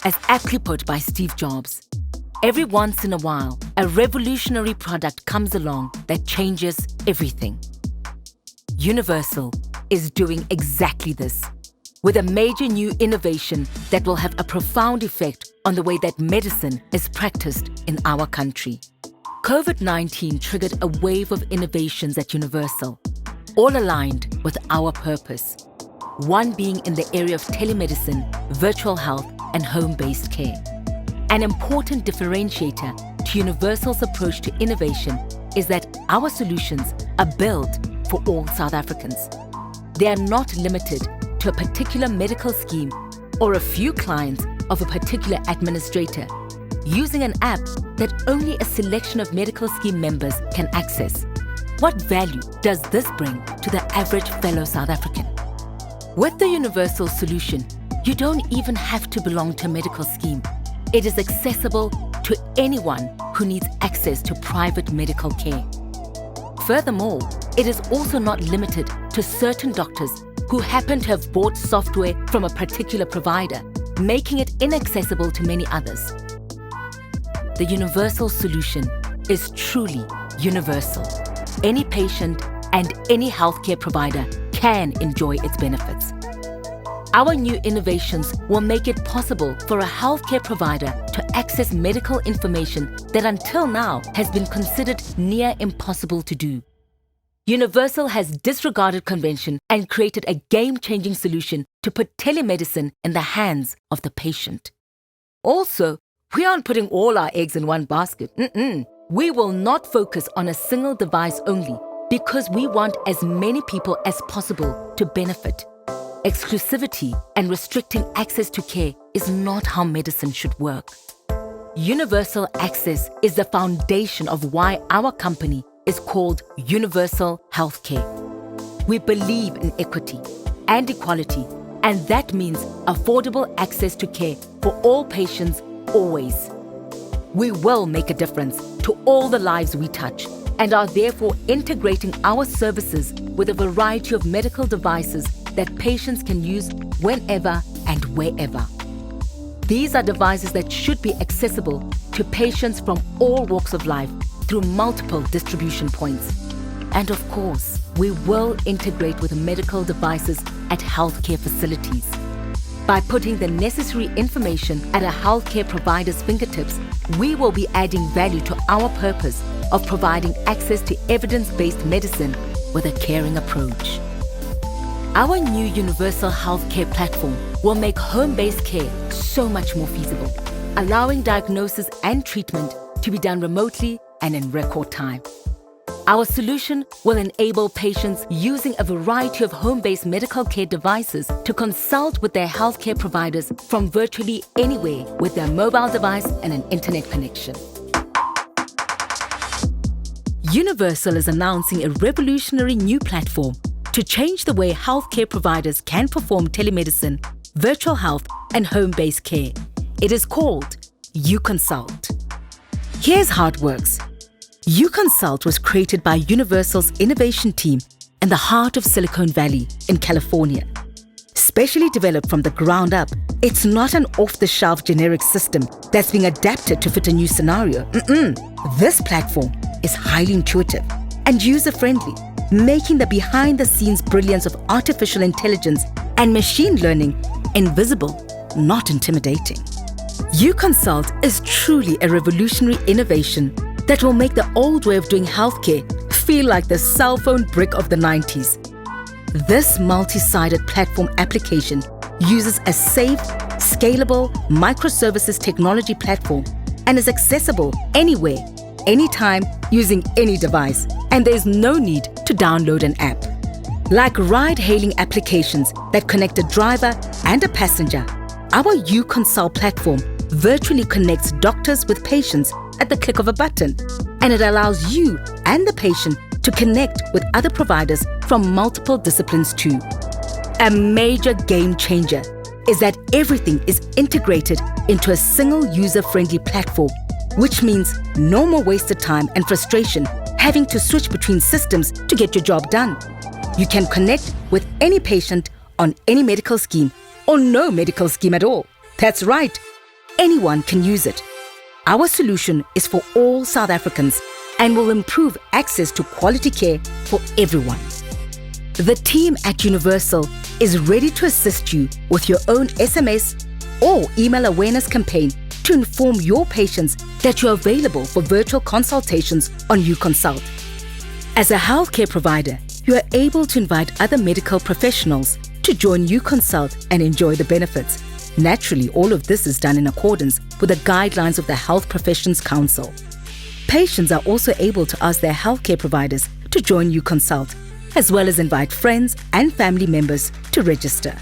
As aptly put by Steve Jobs, every once in a while, a revolutionary product comes along that changes everything. Universal is doing exactly this, with a major new innovation that will have a profound effect on the way that medicine is practiced in our country. COVID-19 triggered a wave of innovations at Universal, all aligned with our purpose. One being in the area of telemedicine, virtual health, and home-based care. An important differentiator to Universal's approach to innovation is that our solutions are built for all South Africans. They are not limited to a particular medical scheme or a few clients of a particular administrator, using an app that only a selection of medical scheme members can access. What value does this bring to the average fellow South African? With the Universal solution, you don't even have to belong to a medical scheme. It is accessible to anyone who needs access to private medical care. Furthermore, it is also not limited to certain doctors who happen to have bought software from a particular provider, making it inaccessible to many others. The Universal solution is truly universal. Any patient and any healthcare provider can enjoy its benefits. Our new innovations will make it possible for a healthcare provider to access medical information that until now has been considered near impossible to do. Universal has disregarded convention and created a game-changing solution to put telemedicine in the hands of the patient. Also, we aren't putting all our eggs in one basket. We will not focus on a single device only because we want as many people as possible to benefit. Exclusivity and restricting access to care is not how medicine should work. Universal access is the foundation of why our company is called Universal Healthcare. We believe in equity and equality, and that means affordable access to care for all patients always. We will make a difference to all the lives we touch and are therefore integrating our services with a variety of medical devices that patients can use whenever and wherever. These are devices that should be accessible to patients from all walks of life through multiple distribution points. And of course, we will integrate with medical devices at healthcare facilities. By putting the necessary information at a healthcare provider's fingertips, we will be adding value to our purpose of providing access to evidence-based medicine with a caring approach. Our new Universal Healthcare platform will make home-based care so much more feasible, allowing diagnosis and treatment to be done remotely and in record time. Our solution will enable patients using a variety of home-based medical care devices to consult with their healthcare providers from virtually anywhere with their mobile device and an internet connection. Universal is announcing a revolutionary new platform to change the way healthcare providers can perform telemedicine, virtual health, and home-based care. It is called UConsult. Here's how it works. UConsult was created by Universal's innovation team in the heart of Silicon Valley in California. Specially developed from the ground up, it's not an off-the-shelf generic system that's being adapted to fit a new scenario. This platform is highly intuitive and user-friendly, making the behind-the-scenes brilliance of artificial intelligence and machine learning invisible, not intimidating. UConsult is truly a revolutionary innovation that will make the old way of doing healthcare feel like the cell phone brick of the 90s. This multi-sided platform application uses a safe, scalable microservices technology platform and is accessible anywhere, anytime, using any device, and there's no need to download an app. Like ride-hailing applications that connect a driver and a passenger, our UConsult platform virtually connects doctors with patients at the click of a button, and it allows you and the patient to connect with other providers from multiple disciplines too. A major game changer is that everything is integrated into a single user-friendly platform, which means no more wasted time and frustration having to switch between systems to get your job done. You can connect with any patient on any medical scheme or no medical scheme at all. That's right. anyone can use it. Our solution is for all South Africans and will improve access to quality care for everyone. The team at Universal is ready to assist you with your own SMS or email awareness campaign to inform your patients that you're available for virtual consultations on UConsult. As a healthcare provider, you are able to invite other medical professionals to join UConsult and enjoy the benefits. Naturally, all of this is done in accordance with the guidelines of the Health Professions Council. Patients are also able to ask their healthcare providers to join UConsult, as well as invite friends and family members to register.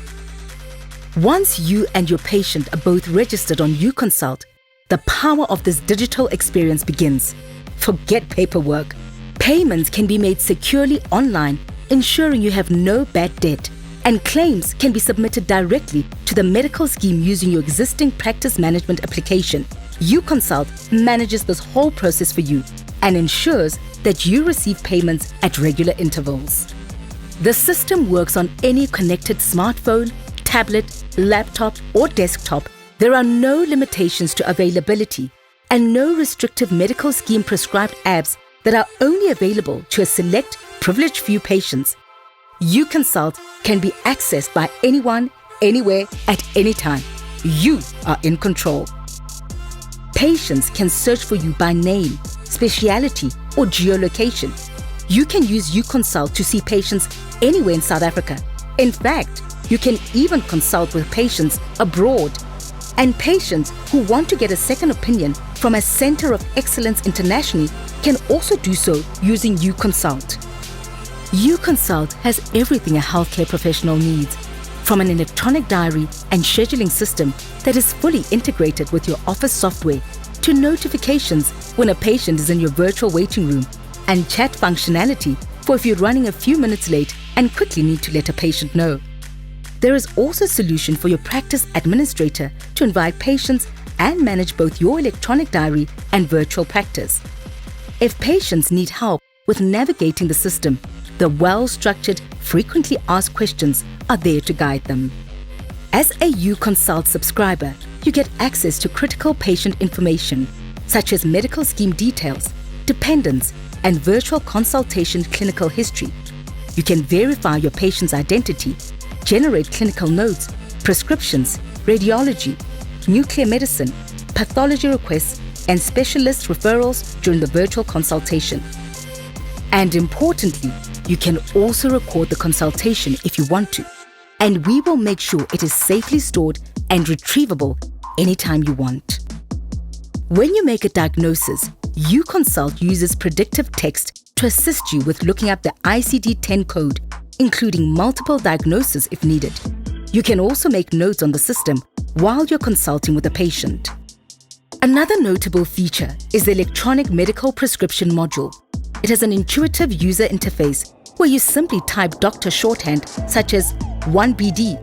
Once you and your patient are both registered on UConsult, the power of this digital experience begins. Forget paperwork. Payments can be made securely online, ensuring you have no bad debt, and claims can be submitted directly to the medical scheme using your existing practice management application. UConsult manages this whole process for you and ensures that you receive payments at regular intervals. The system works on any connected smartphone, tablet, laptop, or desktop. There are no limitations to availability and no restrictive medical scheme prescribed apps that are only available to a select privileged few patients. UConsult can be accessed by anyone, anywhere, at any time. You are in control. Patients can search for you by name, speciality, or geolocation. You can use UConsult to see patients anywhere in South Africa. In fact, you can even consult with patients abroad. And patients who want to get a second opinion from a Center of Excellence internationally can also do so using UConsult. UConsult has everything a healthcare professional needs, from an electronic diary and scheduling system that is fully integrated with your office software, to notifications when a patient is in your virtual waiting room, and chat functionality for if you're running a few minutes late and quickly need to let a patient know. There is also a solution for your practice administrator to invite patients and manage both your electronic diary and virtual practice. If patients need help with navigating the system, the well-structured, frequently asked questions are there to guide them. As a UConsult subscriber, you get access to critical patient information, such as medical scheme details, dependents, and virtual consultation clinical history. You can verify your patient's identity, generate clinical notes, prescriptions, radiology, nuclear medicine, pathology requests, and specialist referrals during the virtual consultation. And importantly, you can also record the consultation if you want to, and we will make sure it is safely stored and retrievable anytime you want. When you make a diagnosis, UConsult uses predictive text to assist you with looking up the ICD-10 code, including multiple diagnoses if needed. You can also make notes on the system while you're consulting with a patient. Another notable feature is the electronic medical prescription module. It has an intuitive user interface where you simply type doctor shorthand such as 1BD,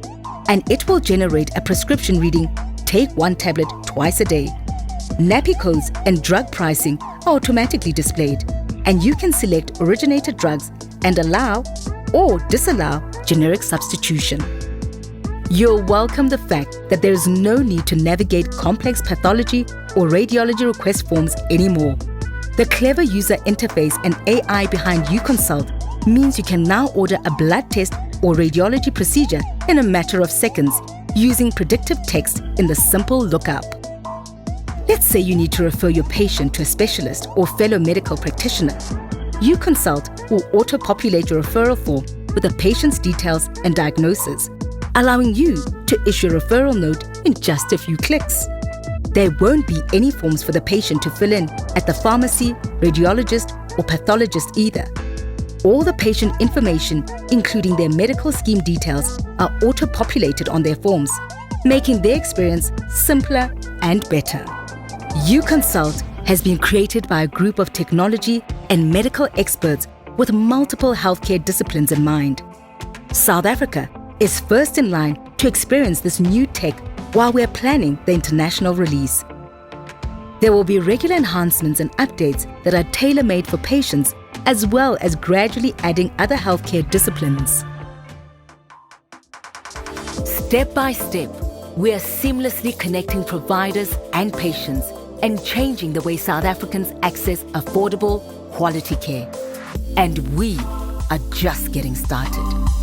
and it will generate a prescription reading, take 1 tablet twice a day. NAPI codes and drug pricing are automatically displayed, and you can select originator drugs and allow or disallow generic substitution. You'll welcome the fact that there is no need to navigate complex pathology or radiology request forms anymore. The clever user interface and AI behind UConsult means you can now order a blood test or radiology procedure in a matter of seconds using predictive text in the simple lookup. Let's say you need to refer your patient to a specialist or fellow medical practitioner. UConsult will auto-populate your referral form with the patient's details and diagnosis, allowing you to issue a referral note in just a few clicks. There won't be any forms for the patient to fill in at the pharmacy, radiologist, or pathologist either. All the patient information, including their medical scheme details, are auto-populated on their forms, making their experience simpler and better. UConsult has been created by a group of technology and medical experts with multiple healthcare disciplines in mind. South Africa is first in line to experience this new tech while we're planning the international release. There will be regular enhancements and updates that are tailor-made for patients, as well as gradually adding other healthcare disciplines. Step by step, We are seamlessly connecting providers and patients and changing the way South Africans access affordable, quality care. And we are just getting started.